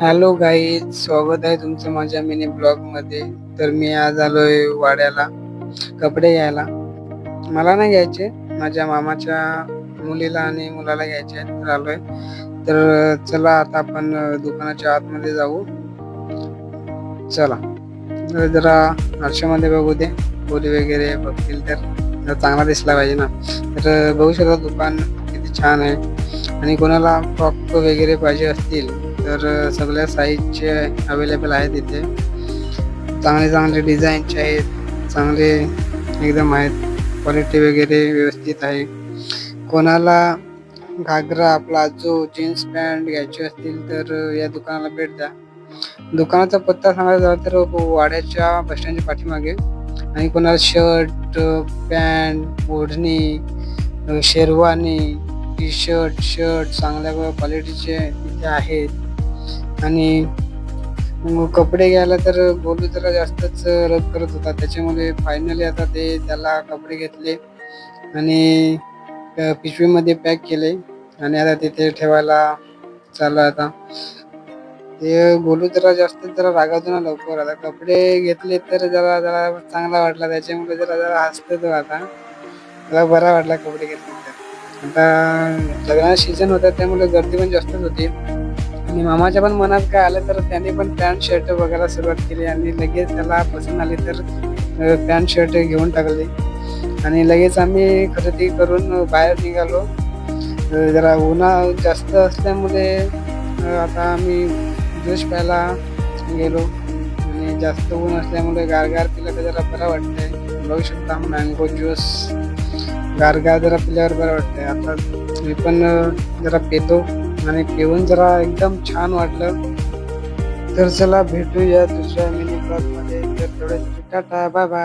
Hello guys, स्वागत आहे तुमचं माझ्या मिनी ब्लॉग मध्ये. तर मी आज आलोय वाड्याला कपडे घ्यायला. मला नाही घ्यायचे, माझ्या मामाच्या मुलीला आणि मुलाला घ्यायचे आहेत, तर आलोय. तर चला आता आपण दुकानाच्या आतमध्ये जाऊ. चला जरा आरशामध्ये बघू दे, बोली वगैरे बघतील तर चांगला दिसला पाहिजे ना. तर बघू शकता दुकान किती छान आहे. आणि कोणाला फ्रॉक वगैरे पाहिजे असतील तर सगळ्या साईजचे अवेलेबल आहेत इथे. चांगले चांगले डिझाईनचे आहेत, चांगले एकदम आहेत. क्वालिटी वगैरे व्यवस्थित आहे. कोणाला घागरा, प्लाझो, जीन्स पॅन्ट घ्यायचे असतील तर या दुकानाला भेट द्या. दुकानाचा पत्ता सांगायचा झाला तर वाड्याच्या बस स्टँडच्या पाठीमागे. आणि कोणाला शर्ट, पॅन्ट, ओढणी, शेरवानी, टी शर्ट, चांगल्या क्वालिटीचे इथे आहेत. आणि कपडे घ्यायला तर बोलू जरा जास्तच रद्द करत होता, त्याच्यामुळे फायनली आता त्याला कपडे घेतले आणि पिशवीमध्ये पॅक केले आणि आता तिथे ठेवायला चालू. आता ते बोलू जरा रागावतो ना लवकर. आता कपडे घेतले तर जरा जरा चांगला वाटला, त्याच्यामुळे जरा जरा हसतो तो. आता मला बरा वाटला कपडे घेतले तर. आता लग्नाचा सीझन होता त्यामुळे गर्दी पण जास्तच होती. आणि मामाच्या पण मनात काय आलं तर त्याने पण पॅन्ट शर्ट बघायला सुरुवात केली आणि लगेच त्याला पसंत आली तर पॅन्ट शर्ट घेऊन टाकले. आणि लगेच आम्ही खरेदी करून बाहेर निघालो. जरा उन्हाळा जास्त असल्यामुळे आता आम्ही ज्यूस प्यायला गेलो. आणि जास्त ऊन असल्यामुळे गारगार पिलं तर जरा बरं वाटतंय. बघू शकता मँगो ज्यूस गारगार जरा पिल्यावर बरं वाटतंय. आता मी पण जरा पितो आणि पिऊन जरा एकदम छान वाटलं. तर चला भेटूया दुसऱ्या मिनी ब्लॉग मध्ये. तर तेवढ्यासाठी टाटा, बाय बाय.